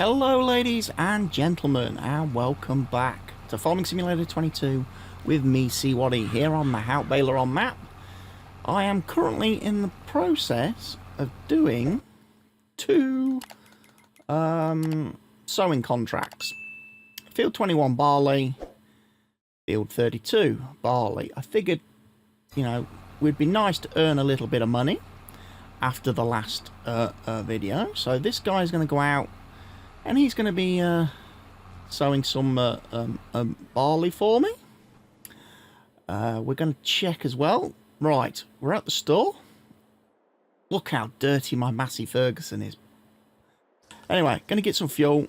Hello ladies and gentlemen, and welcome back to Farming Simulator 22 with me, Seawaddy, here on the Haut Beyleron map. I am currently in the process of doing two sowing contracts. Field 21 barley, field 32 barley. I figured, you know, it would be nice to earn a little bit of money after the last video. So this guy's going to go out and he's going to be sowing some barley for me. We're going to check as well. Right, we're at the store. Look how dirty my Massey Ferguson is. Anyway, going to get some fuel.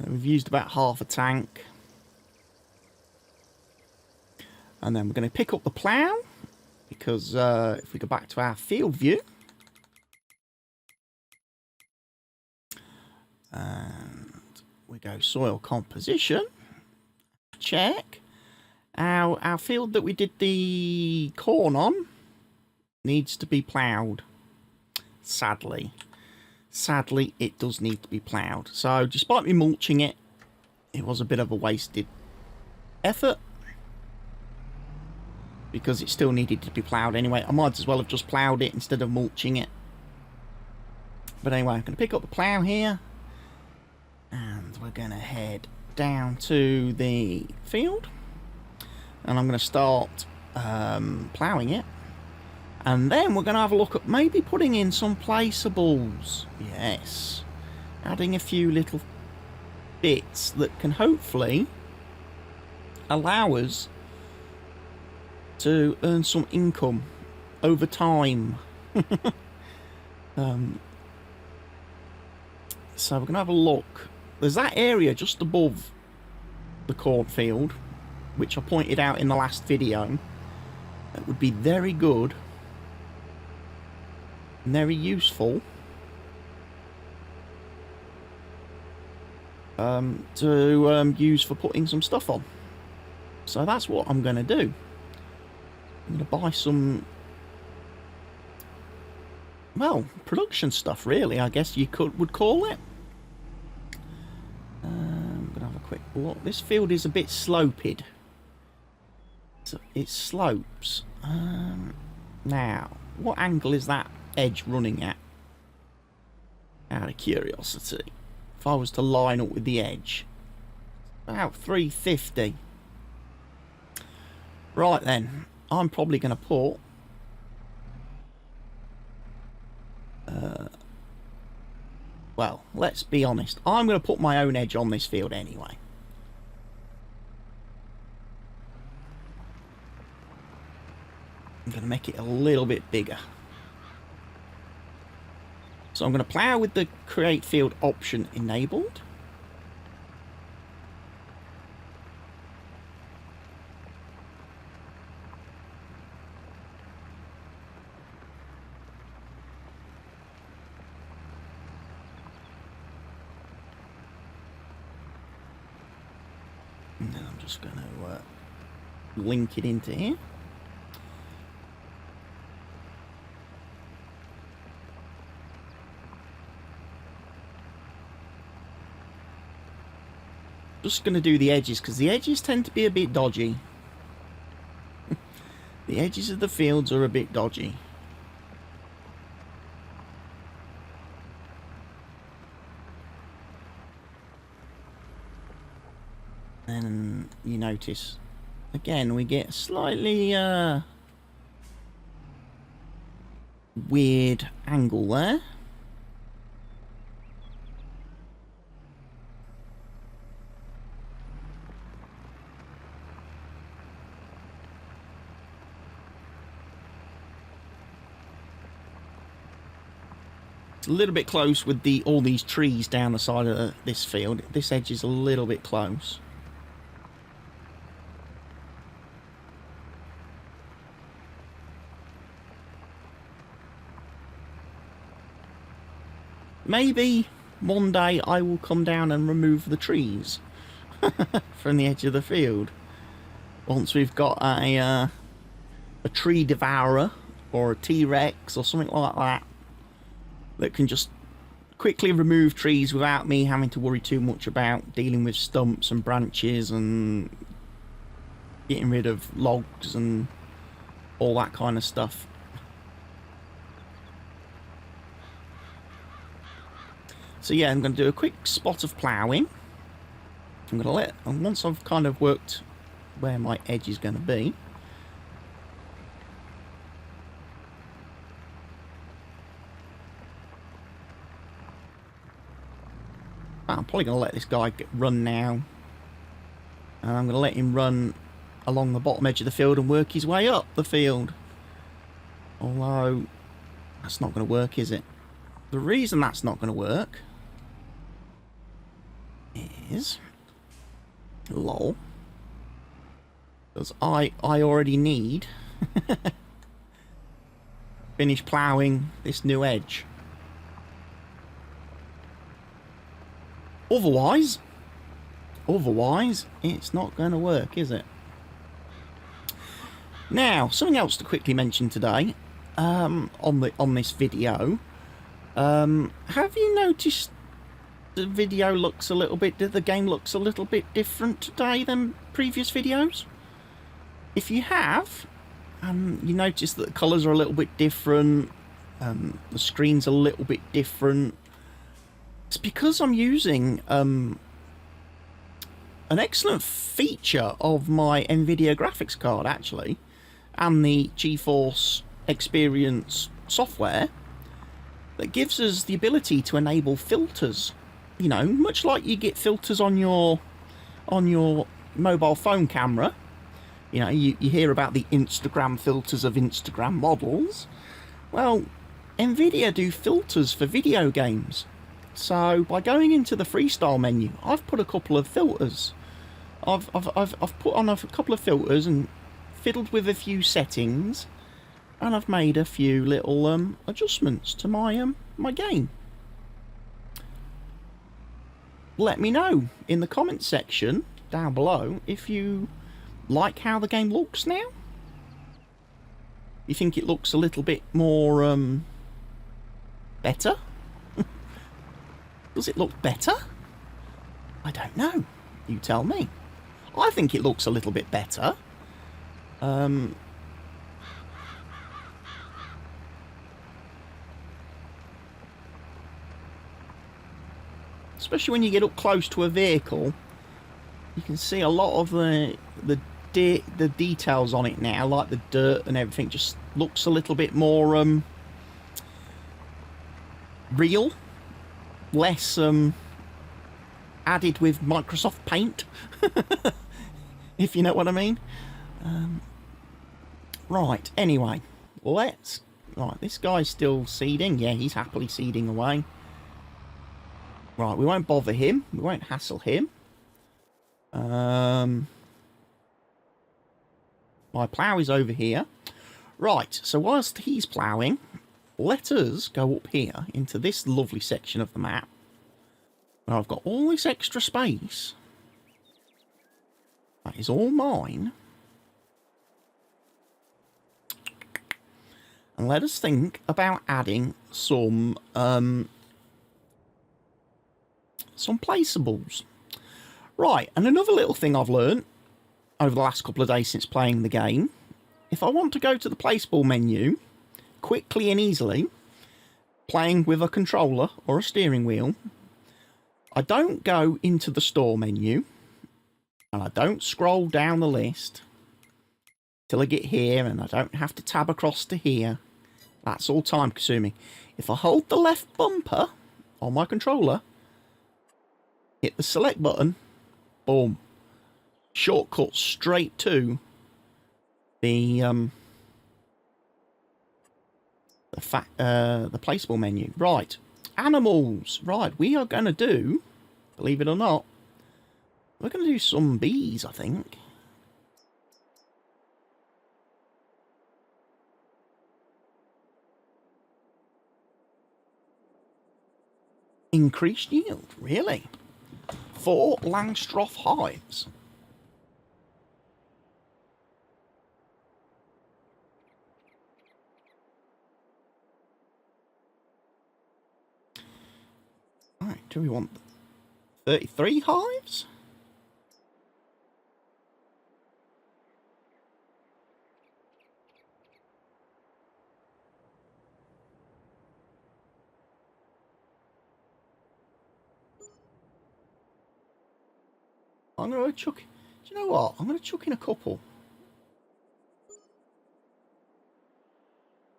We've used about half a tank. And then we're going to pick up the plough. Because if we go back to our field view. And we go soil composition. Check. Our field that we did the corn on needs to be ploughed. Sadly. Sadly, it does need to be ploughed. So, despite me mulching it, it was a bit of a wasted effort. Because it still needed to be ploughed anyway. I might as well have just ploughed it instead of mulching it. But anyway, I'm going to pick up the plough here. And we're going to head down to the field. And I'm going to start ploughing it. And then we're going to have a look at maybe putting in some placeables. Yes. Adding a few little bits that can hopefully allow us to earn some income over time. So we're going to have a look. There's that area just above the cornfield, which I pointed out in the last video. That would be very good. Very useful. To use for putting some stuff on. So that's what I'm going to do. I'm going to buy some, well, production stuff really, I guess you would call it. I'm going to have a quick look. This field is a bit sloped. So it slopes. Now, what angle is that edge running at? Out of curiosity. If I was to line up with the edge. About 350. Right then. I'm probably going to put well, let's be honest. I'm going to put my own edge on this field anyway. I'm going to make it a little bit bigger. So I'm going to plough with the create field option enabled. And then I'm just going to link it into here. Just going to do the edges because the edges tend to be a bit dodgy. The edges of the fields are a bit dodgy. And you notice, again, we get a slightly weird angle there. It's a little bit close with all these trees down the side of this field. This edge is a little bit close. Maybe one day I will come down and remove the trees from the edge of the field. Once we've got a tree devourer or a T-Rex or something like that that can just quickly remove trees without me having to worry too much about dealing with stumps and branches and getting rid of logs and all that kind of stuff. So yeah, I'm going to do a quick spot of ploughing. I'm going to let, and once I've kind of worked where my edge is going to be, I'm probably going to let this guy run now, and I'm going to let him run along the bottom edge of the field and work his way up the field. Although that's not going to work, is it? The reason that's not going to work is lol, because I already need finish ploughing this new edge. Otherwise it's not going to work, is it? Now, something else to quickly mention today on this video. Have you noticed the video looks a little bit, the game looks a little bit different today than previous videos? If you have, you notice that the colours are a little bit different, the screen's a little bit different. It's because I'm using an excellent feature of my NVIDIA graphics card, actually, and the GeForce Experience software that gives us the ability to enable filters. You know, much like you get filters on your mobile phone camera. You know, you hear about the Instagram filters of Instagram models. Well, NVIDIA do filters for video games. So by going into the freestyle menu, I've put a couple of filters. I've put on a couple of filters and fiddled with a few settings, and I've made a few little adjustments to my my game. Let me know in the comments section down below if you like how the game looks now. You think it looks a little bit more better? Does it look better? I don't know. You tell me. I think it looks a little bit better. Especially when you get up close to a vehicle, you can see a lot of the details on it now, like the dirt and everything, just looks a little bit more real, less added with Microsoft Paint, if you know what I mean. Right, anyway, right, this guy's still seeding. Yeah, he's happily seeding away. Right, we won't bother him. We won't hassle him. My plough is over here. Right, so whilst he's ploughing, let us go up here into this lovely section of the map where I've got all this extra space. That is all mine. And let us think about adding some placeables. Right, and another little thing I've learned over the last couple of days since playing the game, if I want to go to the placeable menu quickly and easily, playing with a controller or a steering wheel, I don't go into the store menu and I don't scroll down the list till I get here, and I don't have to tab across to here. That's all time consuming. If I hold the left bumper on my controller, hit the select button, boom, shortcut straight to the placeable menu. Right, animals. Right, we are going to do, believe it or not, we're going to do some bees, I think. Increased yield, really? 4 Langstroth hives. do we want 33 hives? I'm going to chuck... Do you know what? I'm going to chuck in a couple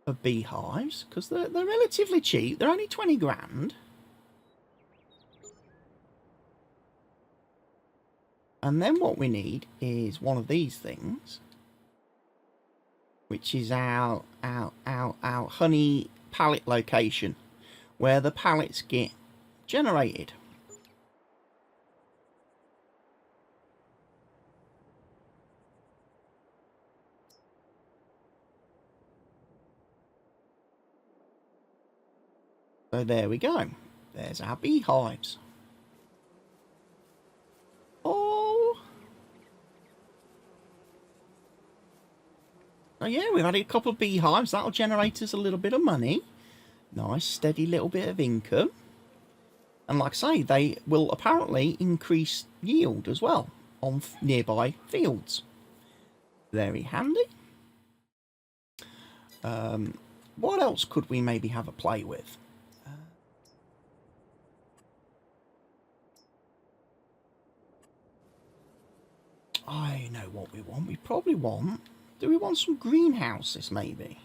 of beehives, because they're relatively cheap. They're only 20 grand. And then what we need is one of these things, which is our honey pallet location, where the pallets get generated. So there we go. There's our beehives. Oh. So yeah, we've added a couple of beehives. That'll generate us a little bit of money. Nice, steady little bit of income. And like I say, they will apparently increase yield as well on nearby fields. Very handy. What else could we maybe have a play with? I know what we want. We probably want... Do we want some greenhouses, maybe?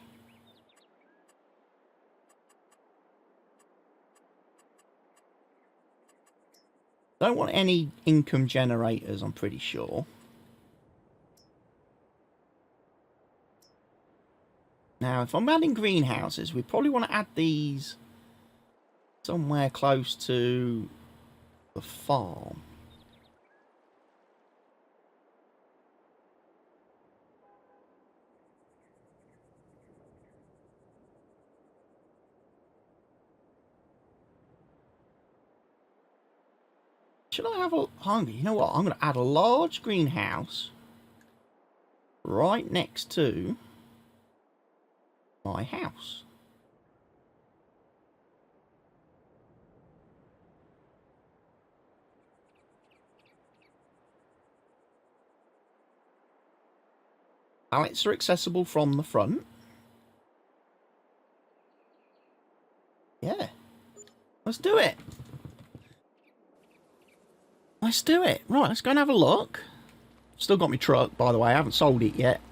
Don't want any income generators, I'm pretty sure. Now, if I'm adding greenhouses, we probably want to add these somewhere close to the farm. Should I have a... You know what? I'm going to add a large greenhouse right next to my house. Pallets are accessible from the front. Yeah. Let's do it. Let's do it. Right, let's go and have a look. Still got my truck, by the way. I haven't sold it yet.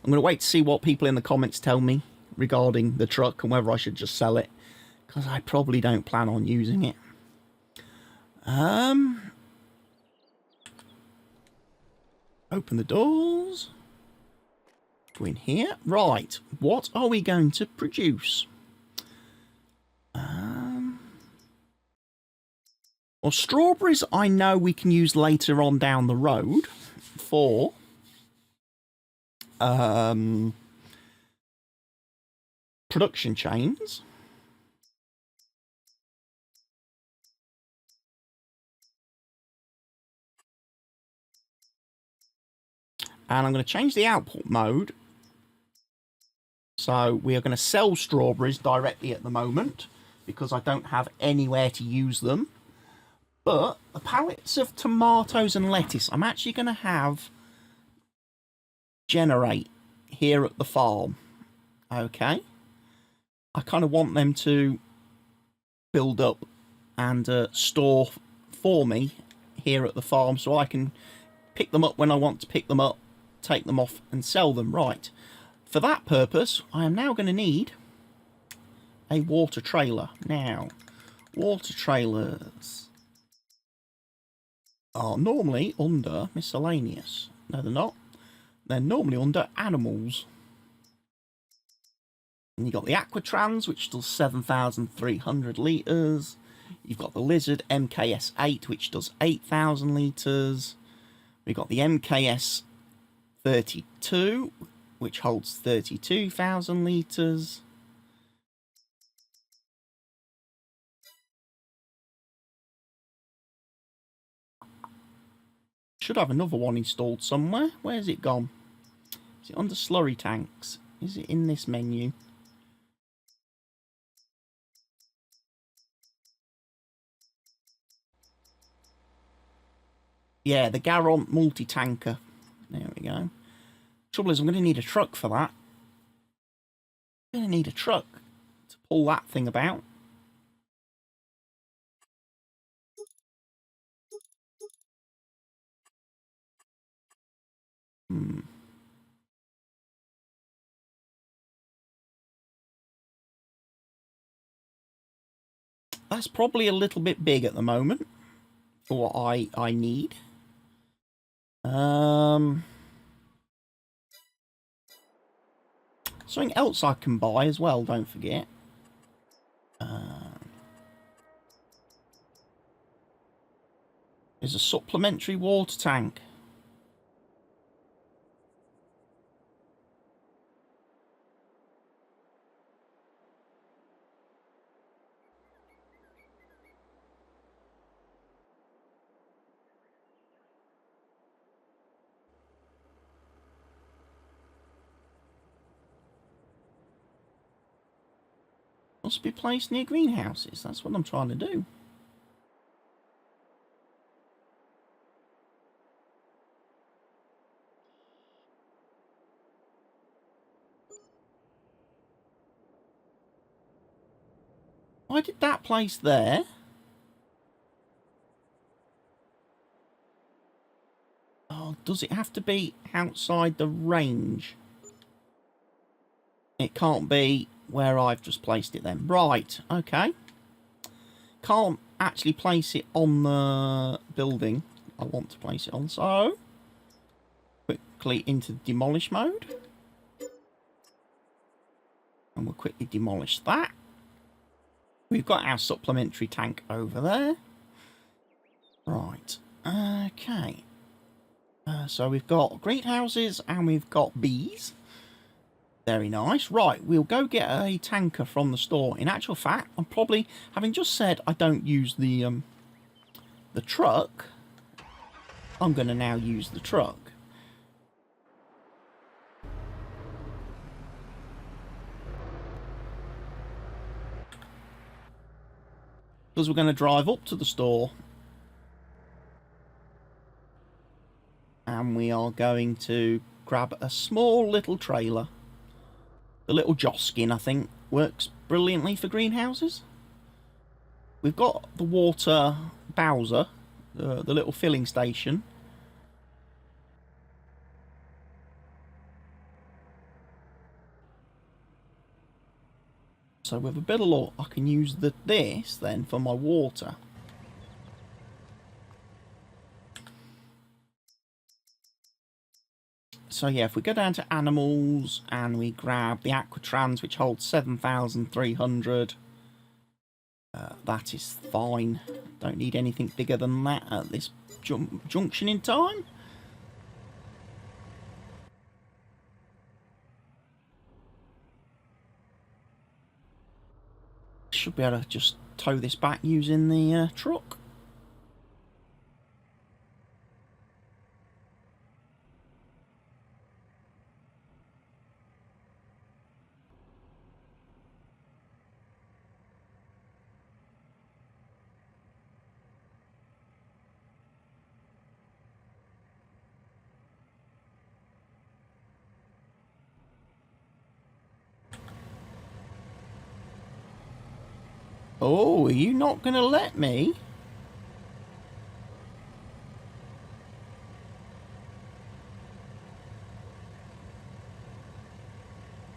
I'm going to wait to see what people in the comments tell me regarding the truck and whether I should just sell it, because I probably don't plan on using it. Open the doors. Go in here. Right, what are we going to produce? Well, strawberries I know we can use later on down the road for production chains. And I'm going to change the output mode. So we are going to sell strawberries directly at the moment, because I don't have anywhere to use them. But the pallets of tomatoes and lettuce, I'm actually going to have generate here at the farm. Okay. I kind of want them to build up and store for me here at the farm, so I can pick them up when I want to pick them up, take them off and sell them. Right. For that purpose, I am now going to need a water trailer. Now, water trailers are normally under miscellaneous. No, they're not. They're normally under animals. And you've got the Aquatrans, which does 7,300 litres. You've got the Lizard MKS8, which does 8,000 litres. We've got the MKS32, which holds 32,000 litres. Should have another one installed somewhere. Where's it gone? Is it under slurry tanks? Is it in this menu? Yeah, the Garant multi-tanker. There we go. Trouble is, I'm going to need a truck for that. I'm going to need a truck to pull that thing about. That's probably a little bit big at the moment for what I need. Something else I can buy as well, don't forget. Is a supplementary water tank. Must be placed near greenhouses. That's what I'm trying to do. Why did that place there? Oh, does it have to be outside the range? It can't be where I've just placed it then. Right, okay. Can't actually place it on the building I want to place it on, so quickly into demolish mode. And we'll quickly demolish that. We've got our supplementary tank over there. Right, okay. So we've got greenhouses and we've got bees. Very nice. Right, we'll go get a tanker from the store. In actual fact, I'm probably, having just said I don't use the truck, I'm going to now use the truck. Because we're going to drive up to the store. And we are going to grab a small little trailer. The little Joskin, I think, works brilliantly for greenhouses. We've got the water Bowser, the little filling station. So with a bit of luck, I can use this then for my water. So yeah, if we go down to animals and we grab the Aquatrans, which holds 7,300, that is fine. Don't need anything bigger than that at this junction in time. Should be able to just tow this back using the truck. Oh, are you not going to let me?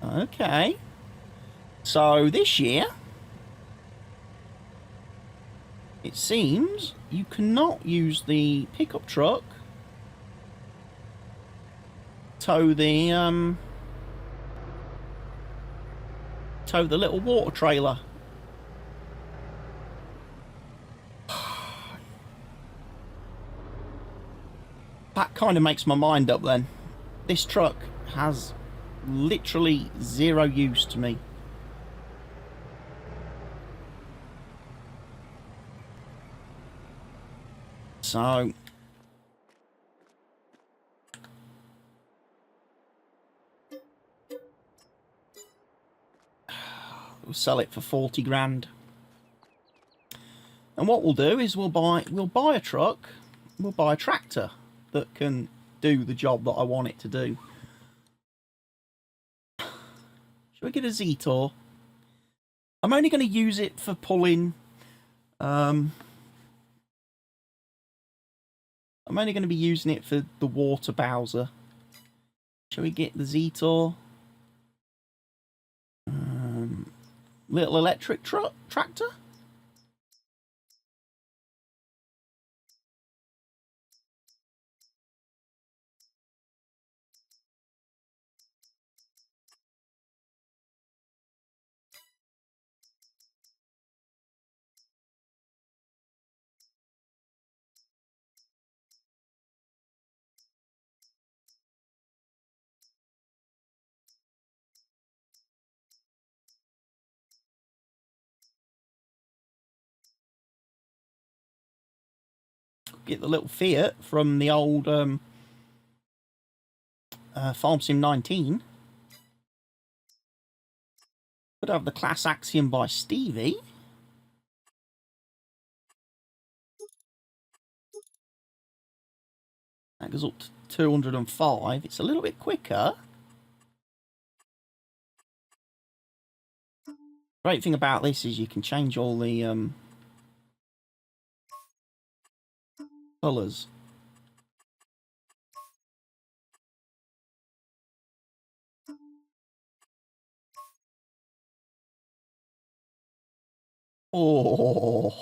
Okay. So this year, it seems you cannot use the pickup truck tow the little water trailer. That kind of makes my mind up then. This truck has literally zero use to me. So we'll sell it for 40 grand. And what we'll do is we'll buy a truck we'll buy a tractor that can do the job that I want it to do. Should we get a Z-Tor? I'm only going to use it for pulling. I'm only going to be using it for the water bowser. Shall we get the Z-Tor? Little electric tractor? Get the little Fiat from the old Farm Sim 19. Could have the Class Axiom by Stevie. That goes up to 205. It's a little bit quicker. Great thing about this is you can change all the colours. Oh,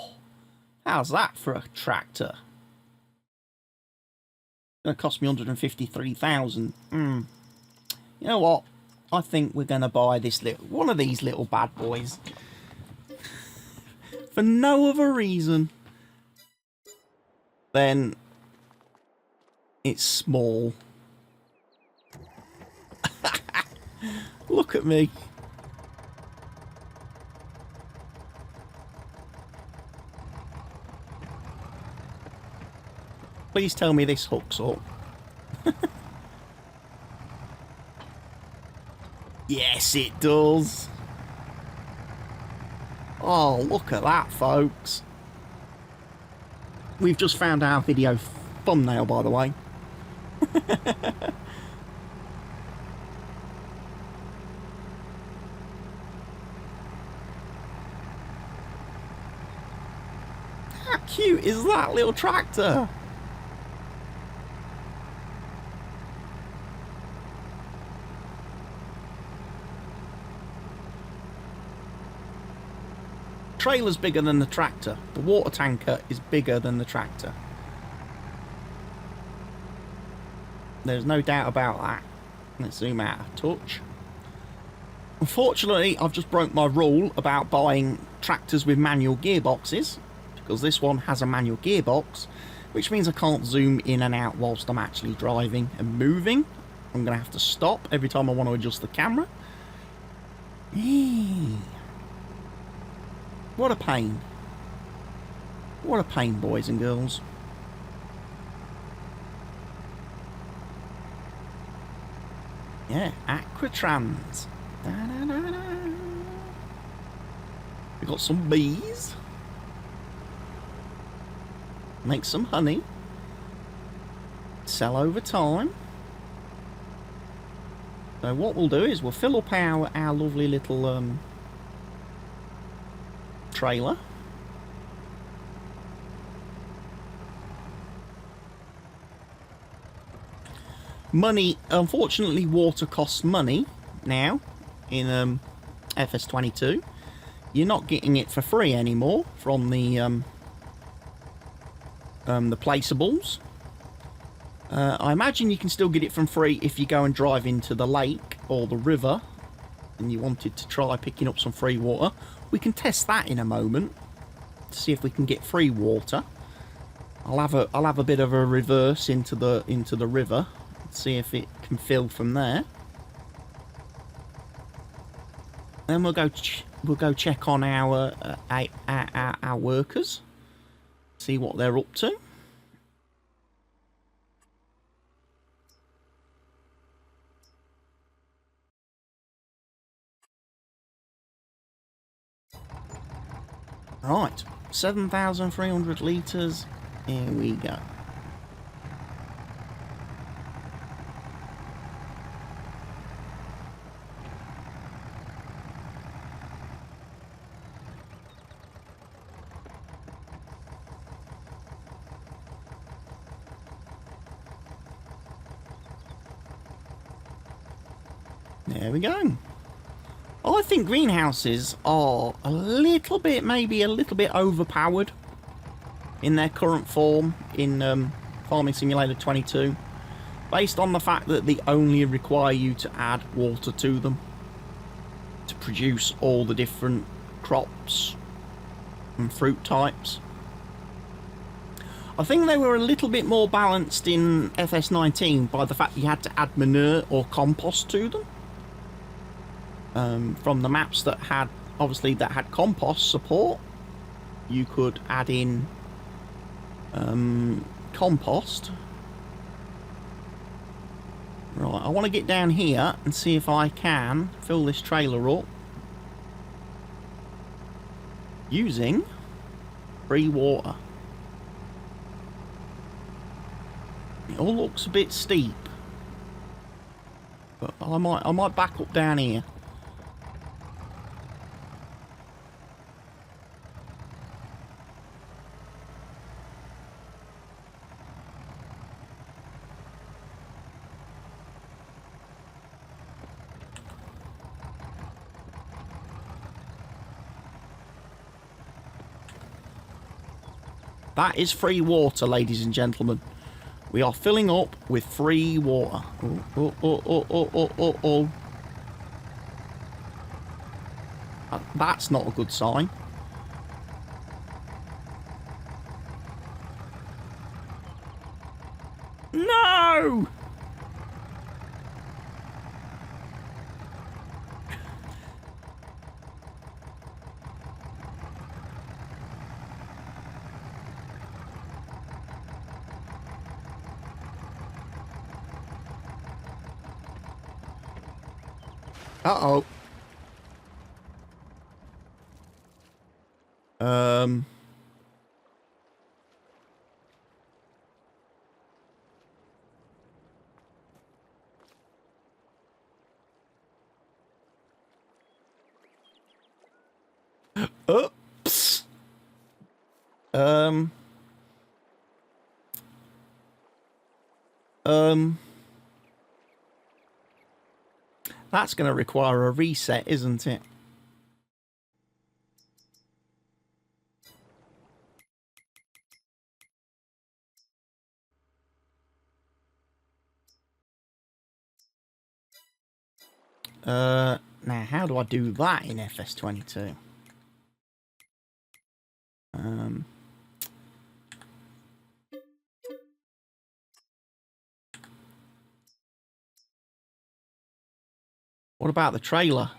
how's that for a tractor? It's going to cost me 153,000. You know what? I think we're going to buy this one of these little bad boys for no other reason than it's small. Look at me. Please tell me this hooks up. Yes, it does. Oh, look at that, folks. We've just found our video thumbnail, by the way. How cute is that little tractor? Trailer's bigger than the tractor. The water tanker is bigger than the tractor. There's no doubt about that. Let's zoom out a touch. Unfortunately, I've just broke my rule about buying tractors with manual gearboxes, because this one has a manual gearbox, which means I can't zoom in and out whilst I'm actually driving and moving. I'm going to have to stop every time I want to adjust the camera. What a pain. What a pain, boys and girls. Yeah, Aquatrans. Da, da, da, da. We've got some bees. Make some honey. Sell over time. So what we'll do is we'll fill up our lovely little trailer. Money, unfortunately, water costs money now in FS22. You're not getting it for free anymore from the placeables. I imagine you can still get it from free if you go and drive into the lake or the river and you wanted to try picking up some free water. We can test that in a moment to see if we can get free water. I'll have a bit of a reverse into the river, see if it can fill from there. Then we'll go check on our workers, see what they're up to. Right, 7,300 litres. Here we go. There we go. I think greenhouses are a little bit, maybe a little bit overpowered in their current form in Farming Simulator 22, based on the fact that they only require you to add water to them to produce all the different crops and fruit types. I think they were a little bit more balanced in FS19 by the fact you had to add manure or compost to them. From the maps that had, obviously, that had compost support, you could add in compost. Right, I want to get down here and see if I can fill this trailer up using free water. It all looks a bit steep, but I might back up down here. That is free water, ladies and gentlemen. We are filling up with free water. Oh. That's not a good sign. No! Uh-oh. Oops. That's going to require a reset, isn't it? Now, how do I do that in FS22? What about the trailer?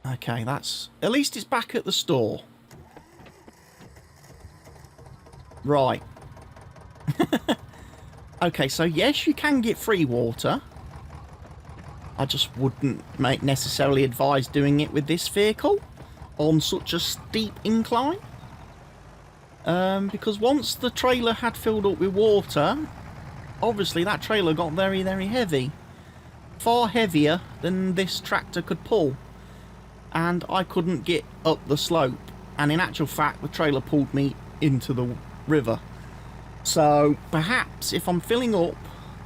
Okay, that's... At least it's back at the store. Right. Okay, so yes, you can get free water. I just wouldn't necessarily advise doing it with this vehicle on such a steep incline. Because once the trailer had filled up with water, obviously that trailer got very, very heavy. Far heavier than this tractor could pull. And I couldn't get up the slope. And in actual fact, the trailer pulled me into the river. So perhaps if I'm filling up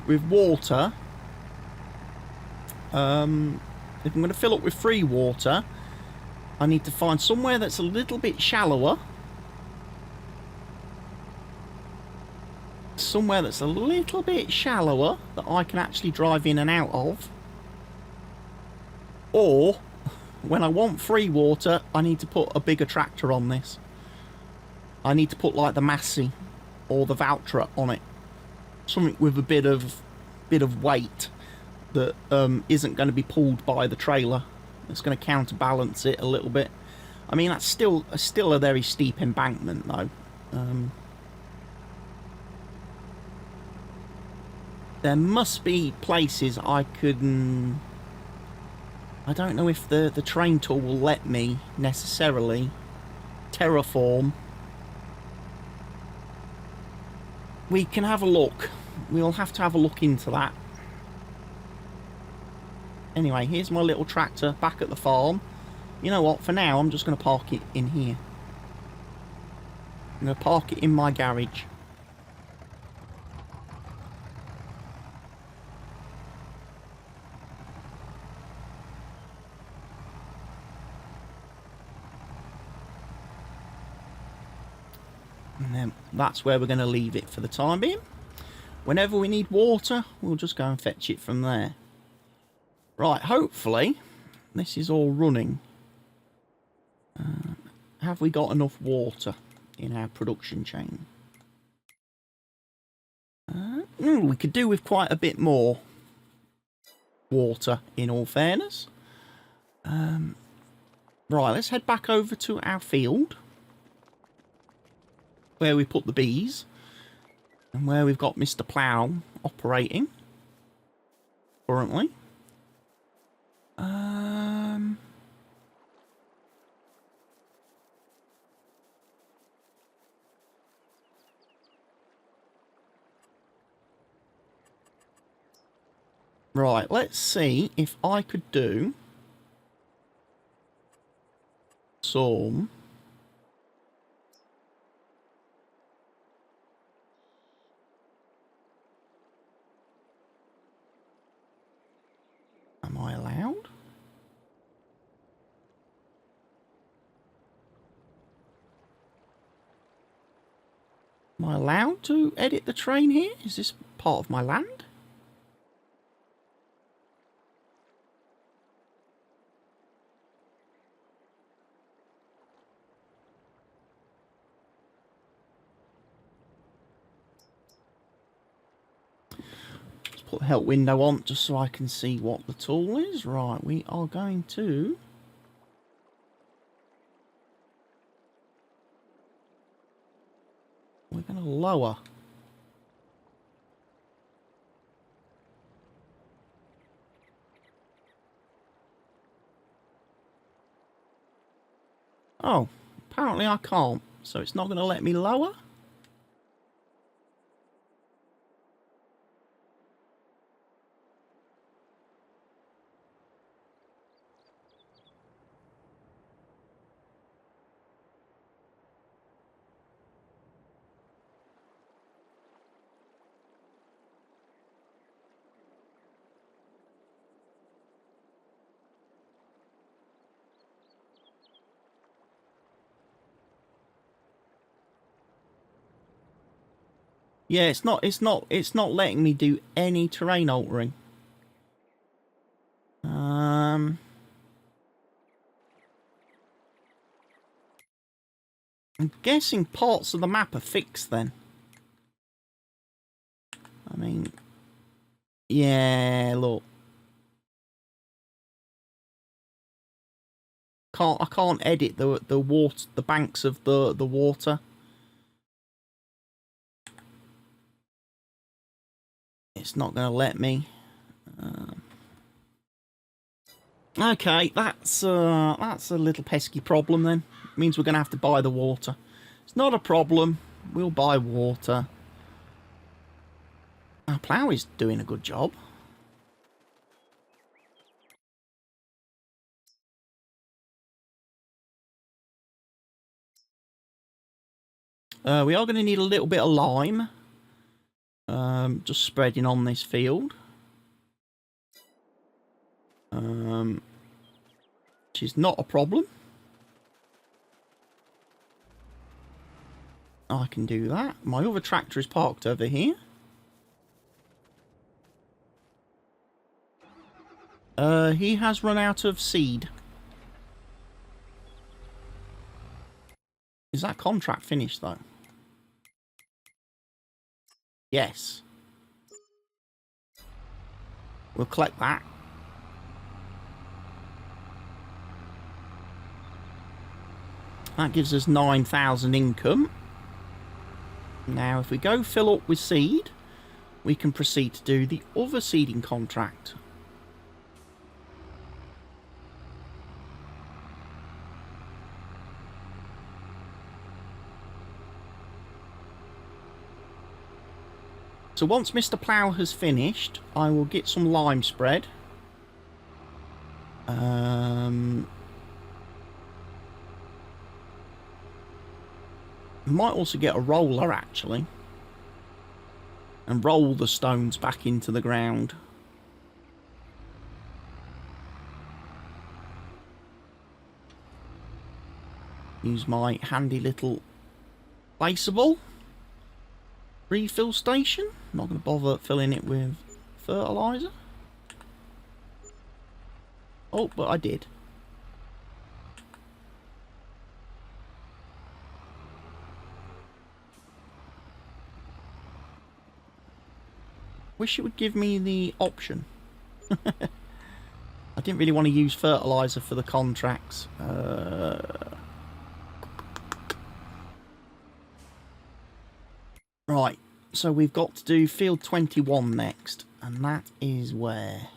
with water, if I'm going to fill up with free water, I need to find somewhere that's a little bit shallower. Somewhere that's a little bit shallower that I can actually drive in and out of. Or, when I want free water, I need to put a bigger tractor on this. I need to put like the Massey or the Valtra on it. Something with a bit of weight that isn't going to be pulled by the trailer. It's going to counterbalance it a little bit. I mean, that's still a very steep embankment though. There must be places I could... I don't know if the terrain tool will let me necessarily terraform. We can have a look. We'll have to have a look into that. Anyway, here's my little tractor back at the farm. You know what? For now, I'm just going to park it in here. I'm going to park it in my garage. And then that's where we're going to leave it for the time being. Whenever we need water, we'll just go and fetch it from there. Right, hopefully this is all running. Have we got enough water in our production chain? We could do with quite a bit more water, in all fairness. Right, let's head back over to our field where we put the bees and where we've got Mr. Plough operating currently. Right, let's see if I could do some am I allowed? Am I allowed to edit the train here? Is this part of my land? Put the help window on just so I can see what the tool is. Right, we are going to lower. Oh, apparently I can't, so it's not going to let me lower. Yeah, it's not letting me do any terrain altering. I'm guessing parts of the map are fixed then. I mean, yeah, look. I can't edit the water, the banks of the water. It's not going to let me. Okay, that's a little pesky problem then. It means we're going to have to buy the water. It's not a problem. We'll buy water. Our plough is doing a good job. We are going to need a little bit of lime. Just spreading on this field. Which is not a problem. I can do that. My other tractor is parked over here. He has run out of seed. Is that contract finished though? Yes. We'll collect that. That gives us 9,000 income. Now, if we go fill up with seed, we can proceed to do the other seeding contract. So once Mr. Plough has finished, I will get some lime spread. Might also get a roller actually and roll the stones back into the ground. Use my handy little placeable. refill station. Not going to bother filling it with fertiliser. Oh, but I did. Wish it would give me the option. I didn't really want to use fertiliser for the contracts. Right, so we've got to do field 21 next, and that is where...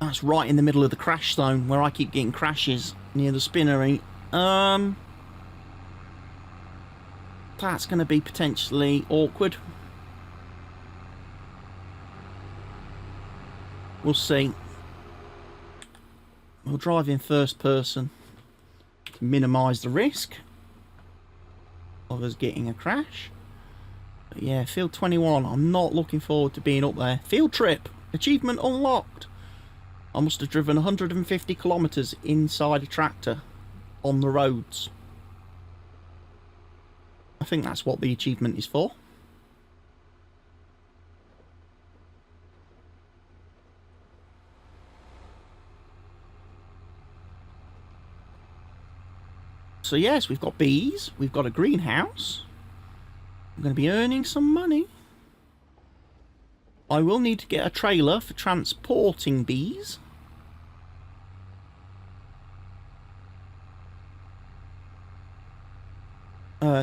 That's right in the middle of the crash zone, where I keep getting crashes near the spinnery. That's going to be potentially awkward. We'll see. We'll drive in first person to minimise the risk of us getting a crash. But yeah, field 21, I'm not looking forward to being up there. Field trip, achievement unlocked. I must have driven 150 kilometres inside a tractor on the roads. I think that's what the achievement is for. So yes, we've got bees, we've got a greenhouse. I'm going to be earning some money. I will need to get a trailer for transporting bees.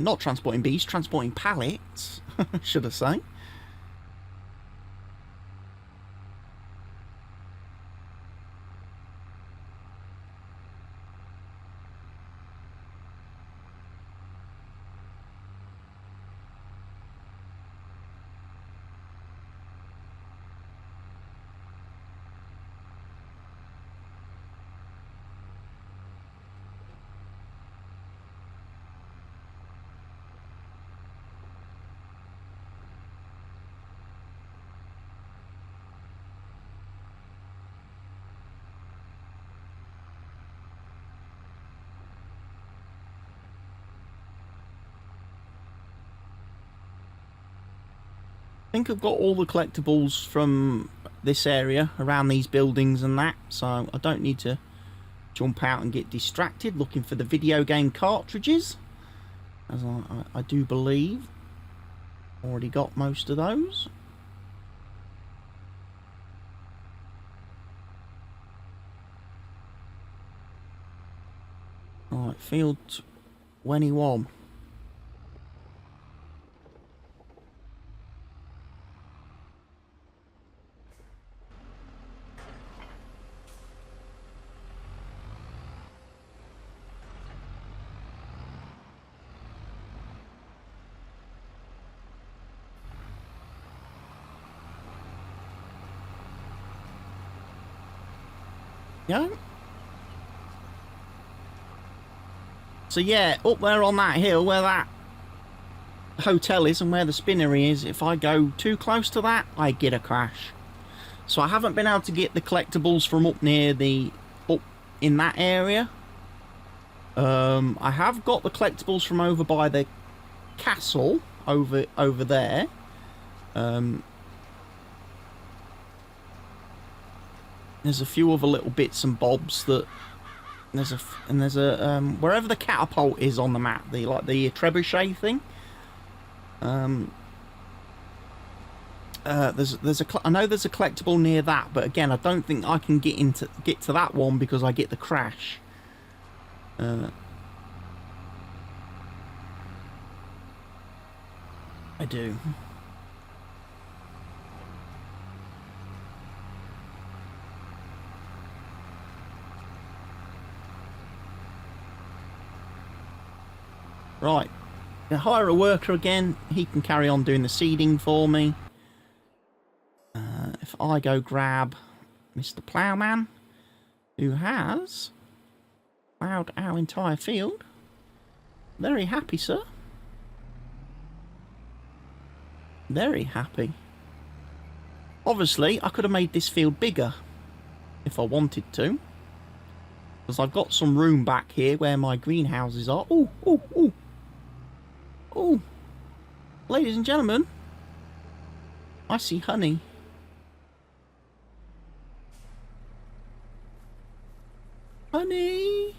Not transporting bees, transporting pallets, should I say. I think I've got all the collectibles from this area around these buildings and that, so I don't need to jump out and get distracted looking for the video game cartridges, as I do believe already got most of those. Right, field 21. Yeah. So yeah, up there on that hill where that hotel is and where the spinnery is, if I go too close to that, I get a crash. So I haven't been able to get the collectibles from up near the... up in that area. I have got the collectibles from over by the castle, over there. There's a few other little bits and bobs that there's a wherever the catapult is on the map, the trebuchet thing. I know there's a collectible near that, but again, I don't think I can get to that one because I get the crash. I do. Right, I hire a worker again. He can carry on doing the seeding for me. If I go grab Mr. Ploughman, who has ploughed our entire field. Very happy, sir. Very happy. Obviously, I could have made this field bigger if I wanted to. Because I've got some room back here where my greenhouses are. Oh, oh, oh. Oh. Ladies and gentlemen, I see honey. Honey.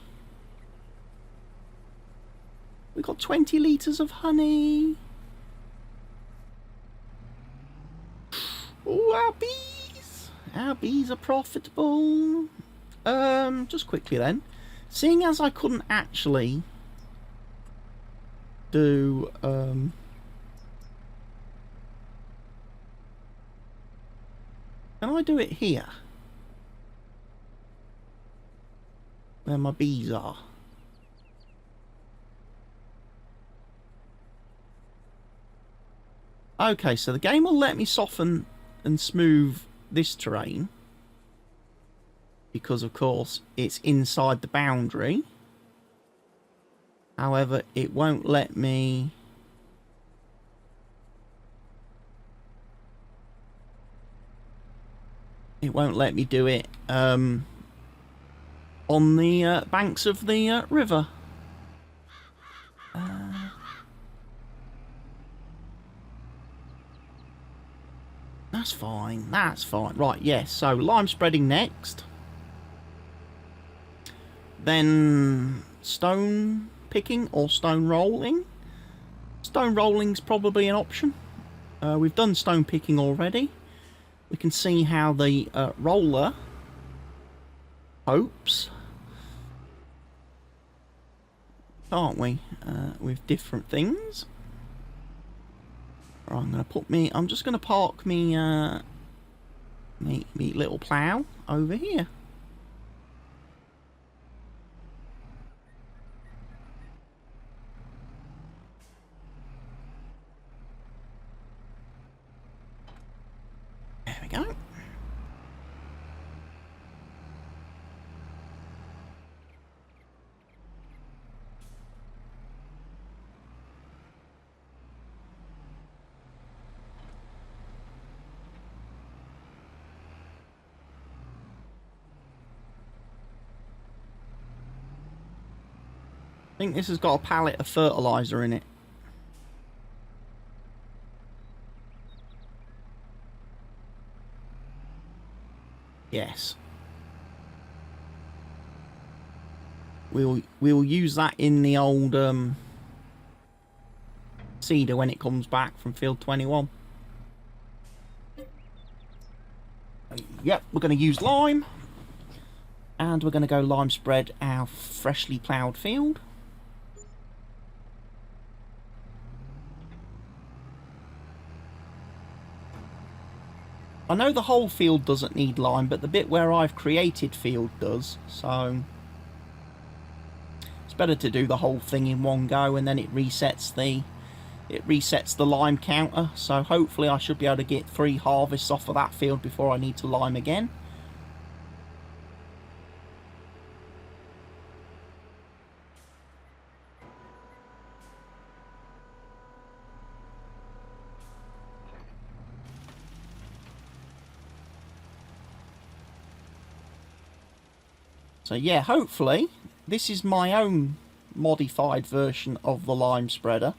We got 20 litres of honey. Oh, our bees. Our bees are profitable. Just quickly then. Seeing as I couldn't actually do, can I do it here? Where my bees are. Okay, so the game will let me soften and smooth this terrain. Because, of course, it's inside the boundary. However, it won't let me... It won't let me do it on the banks of the river. That's fine, that's fine. Right, yes, so lime spreading next. Then stone picking or stone rolling. Stone rolling's probably an option. We've done stone picking already. We can see how the roller copes, can't we? With different things. Right, I'm just gonna park me me little plough over here. There we go. I think this has got a pallet of fertilizer in it. Yes. We'll use that in the old seeder when it comes back from field 21. Yep, we're going to use lime. And we're going to go lime spread our freshly ploughed field. I know the whole field doesn't need lime, but the bit where I've created field does, so it's better to do the whole thing in one go, and then it resets the lime counter. So hopefully I should be able to get 3 harvests off of that field before I need to lime again. So yeah, hopefully this is my own modified version of the lime spreader.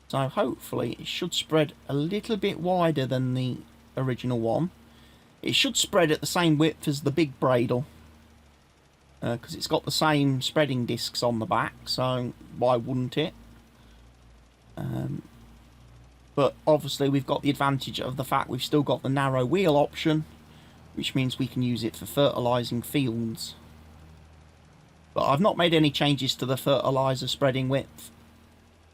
So hopefully it should spread a little bit wider than the original one. It should spread at the same width as the big Bradle, because it's got the same spreading discs on the back, so why wouldn't it? But obviously we've got the advantage of the fact we've still got the narrow wheel option, which means we can use it for fertilising fields. But I've not made any changes to the fertiliser spreading width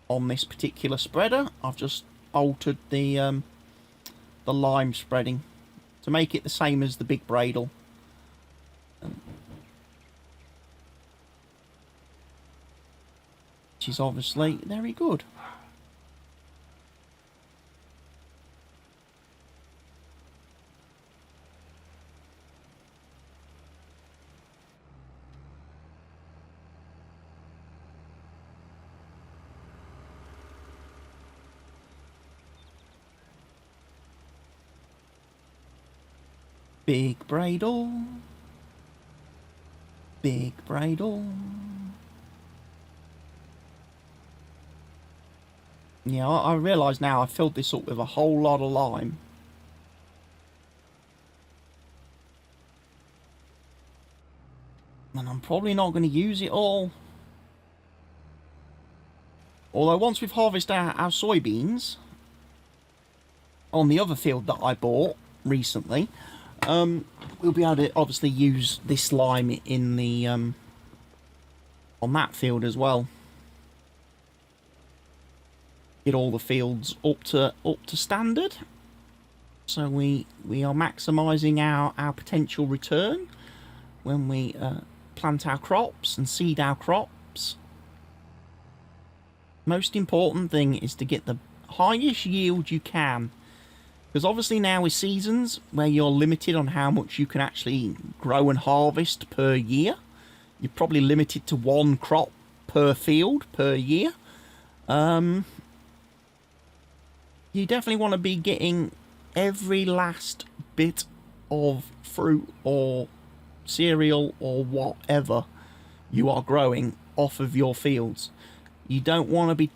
on this particular spreader. I've just altered the lime spreading to make it the same as the big Bradle. Which is obviously very good. Big Bradle. Big Bradle. Yeah, I realise now I filled this up with a whole lot of lime. And I'm probably not going to use it all. Although once we've harvested our soybeans on the other field that I bought recently, we'll be able to obviously use this lime in the on that field as well. Get all the fields up to standard, so we are maximising our potential return when we plant our crops and seed our crops. Most important thing is to get the highest yield you can, because obviously now with seasons where you're limited on how much you can actually grow and harvest per year. You're probably limited to one crop per field per year. You definitely want to be getting every last bit of fruit or cereal or whatever you are growing off of your fields. You don't want to be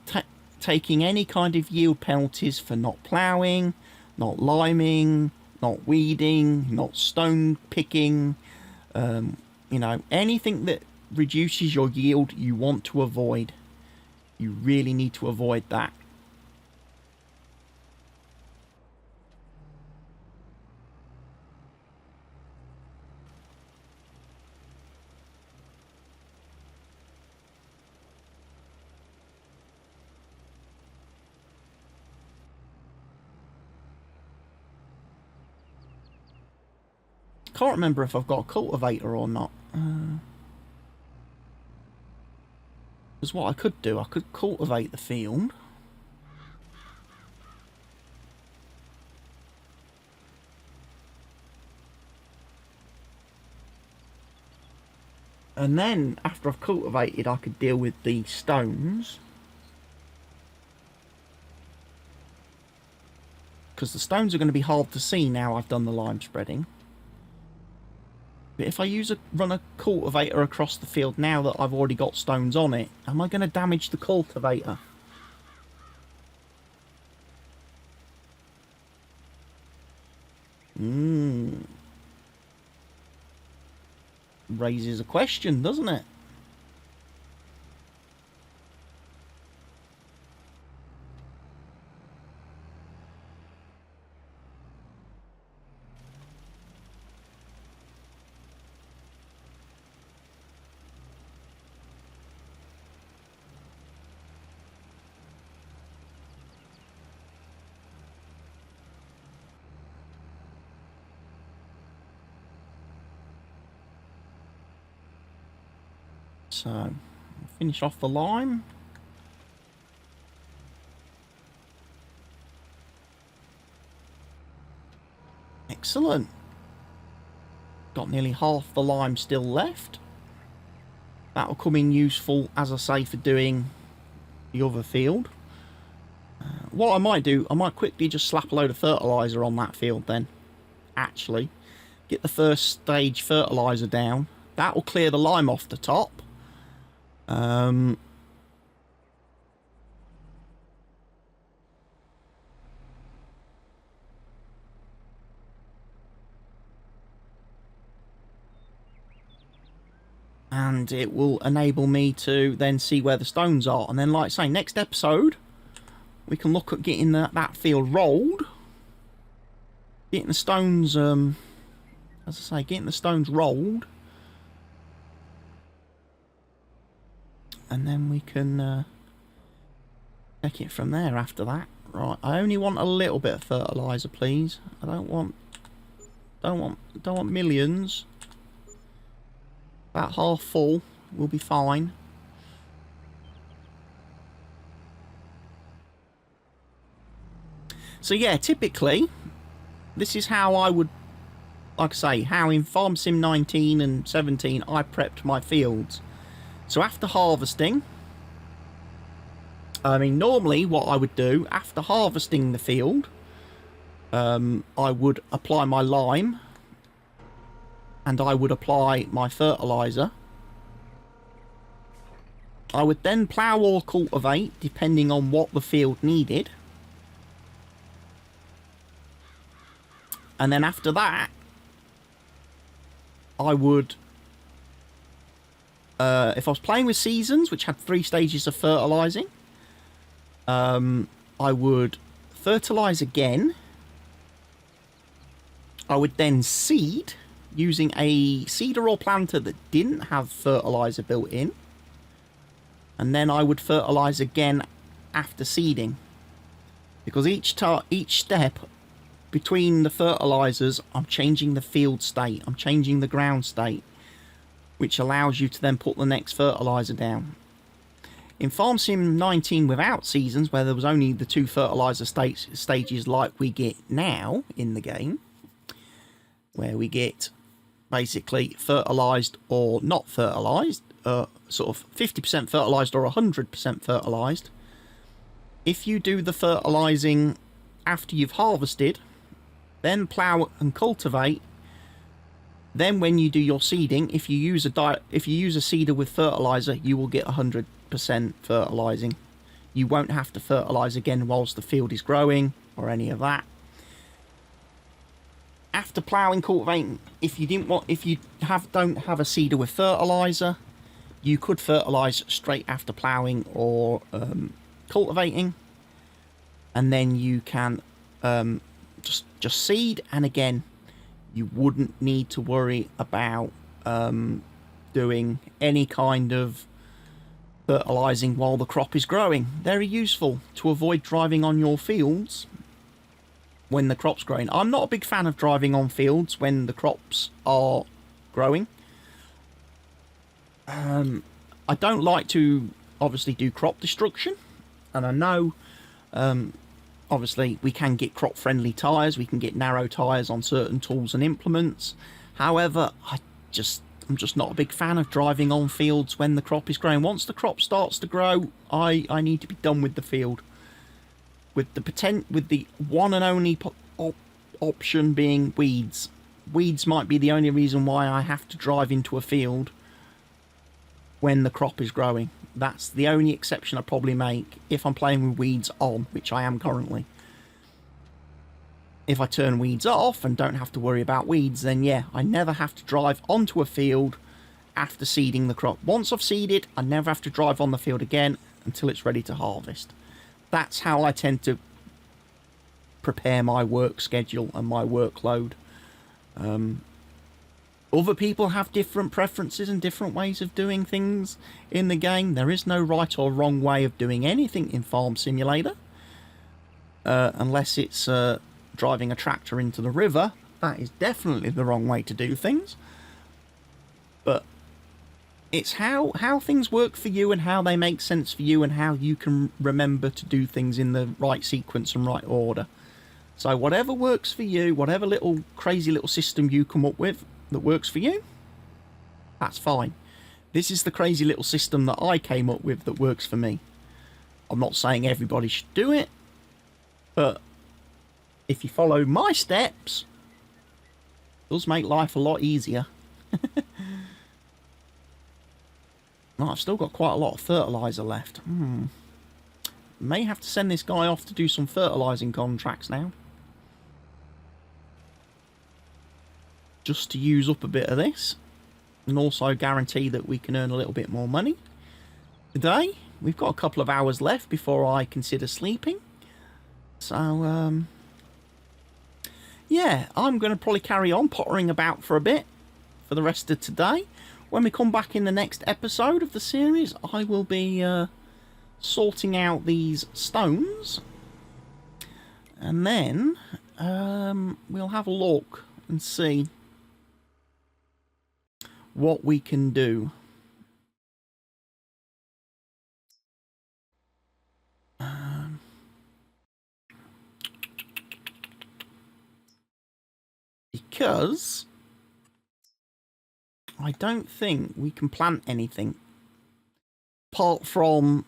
taking any kind of yield penalties for not ploughing, not liming, not weeding, not stone picking. You know, anything that reduces your yield you want to avoid. You really need to avoid that. Can't remember if I've got a cultivator or not. Because what I could do, I could cultivate the field. And then, after I've cultivated, I could deal with the stones. Because the stones are going to be hard to see now I've done the lime spreading. But if I run a cultivator across the field now that I've already got stones on it, am I going to damage the cultivator? Raises a question, doesn't it? So, finish off the lime. Excellent. Got nearly half the lime still left. That'll come in useful, as I say, for doing the other field. What I might do, I might quickly just slap a load of fertiliser on that field then. Actually, get the first stage fertiliser down. That'll clear the lime off the top. And it will enable me to then see where the stones are. And then, like I say, next episode, we can look at getting that field rolled. Getting the stones, as I say, getting the stones rolled. And then we can take it from there after that. Right, I only want a little bit of fertiliser, please. I don't want millions. About half full will be fine. So yeah, typically, this is how I would, like I say, how in Farm Sim 19 and 17 I prepped my fields. So after harvesting, I mean, normally what I would do after harvesting the field, I would apply my lime and I would apply my fertiliser. I would then plough or cultivate, depending on what the field needed. And then after that, I would, if I was playing with seasons, which had 3 stages of fertilising, I would fertilise again. I would then seed using a seeder or planter that didn't have fertiliser built in. And then I would fertilise again after seeding. Because each step between the fertilisers, I'm changing the field state, I'm changing the ground state, which allows you to then put the next fertiliser down. In Farm Sim 19 without seasons, where there was only the 2 fertiliser stages like we get now in the game, where we get basically fertilised or not fertilised, sort of 50% fertilised or 100% fertilised. If you do the fertilising after you've harvested, then plough and cultivate, then when you do your seeding, if you use a seeder with fertiliser, you will get 100% fertilising. You won't have to fertilise again whilst the field is growing or any of that. After ploughing, cultivating, if you don't have a seeder with fertiliser, you could fertilise straight after ploughing or cultivating, and then you can just seed, and again you wouldn't need to worry about doing any kind of fertilising while the crop is growing. Very useful to avoid driving on your fields when the crop's growing. I'm not a big fan of driving on fields when the crops are growing. I don't like to obviously do crop destruction, and I know obviously we can get crop friendly tyres, we can get narrow tyres on certain tools and implements. However, I'm just not a big fan of driving on fields when the crop is growing. Once the crop starts to grow, I need to be done with the field. With the one and only option being weeds. Weeds might be the only reason why I have to drive into a field when the crop is growing. That's the only exception I probably make if I'm playing with weeds on, which I am currently. If I turn weeds off and don't have to worry about weeds, then yeah, I never have to drive onto a field after seeding the crop. Once I've seeded, I never have to drive on the field again until it's ready to harvest. That's how I tend to prepare my work schedule and my workload. Other people have different preferences and different ways of doing things in the game. There is no right or wrong way of doing anything in Farm Simulator. Unless it's driving a tractor into the river. That is definitely the wrong way to do things. But it's how things work for you and how they make sense for you and how you can remember to do things in the right sequence and right order. So whatever works for you, whatever little crazy little system you come up with that works for you, that's fine. This is the crazy little system that I came up with that works for me. I'm not saying everybody should do it, but if you follow my steps, it does make life a lot easier. I've still got quite a lot of fertiliser left. May have to send this guy off to do some fertilising contracts now. Just to use up a bit of this. And also guarantee that we can earn a little bit more money. Today, we've got a couple of hours left before I consider sleeping. So, yeah, I'm going to probably carry on pottering about for a bit for the rest of today. When we come back in the next episode of the series, I will be sorting out these stones. And then we'll have a look and see what we can do. Because I don't think we can plant anything apart from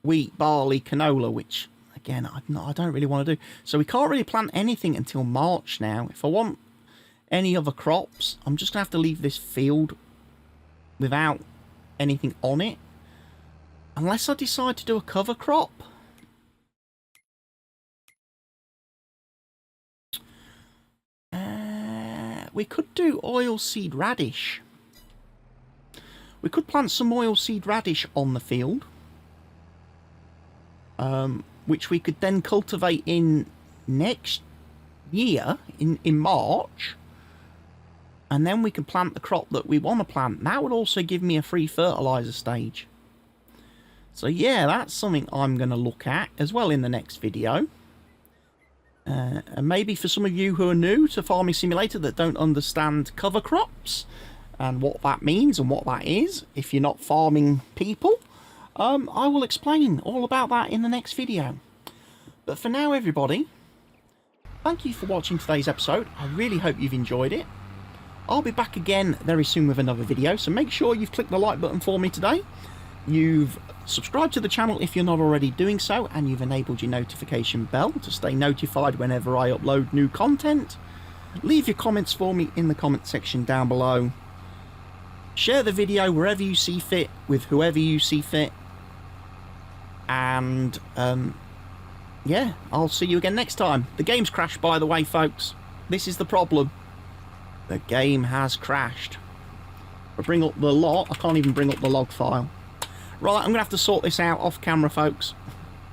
wheat, barley, canola, which again I don't really want to do. So we can't really plant anything until March now. If I want any other crops, I'm just going to have to leave this field without anything on it. Unless I decide to do a cover crop. We could do oilseed radish. We could plant some oilseed radish on the field. Which we could then cultivate in next year, in March. And then we can plant the crop that we want to plant. That would also give me a free fertilizer stage. So yeah, that's something I'm going to look at as well in the next video. And maybe for some of you who are new to Farming Simulator that don't understand cover crops and what that means and what that is, if you're not farming people, I will explain all about that in the next video. But for now, everybody, thank you for watching today's episode. I really hope you've enjoyed it. I'll be back again very soon with another video, so make sure you've clicked the like button for me today. You've subscribed to the channel if you're not already doing so, and you've enabled your notification bell to stay notified whenever I upload new content. Leave your comments for me in the comment section down below. Share the video wherever you see fit, with whoever you see fit. And, yeah, I'll see you again next time. The game's crashed, by the way, folks. This is the problem. The game has crashed. If I bring up the log, I can't even bring up the log file. Right, I'm going to have to sort this out off camera, folks.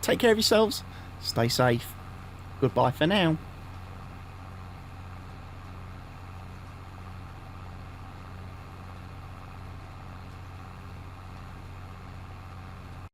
Take care of yourselves. Stay safe. Goodbye for now.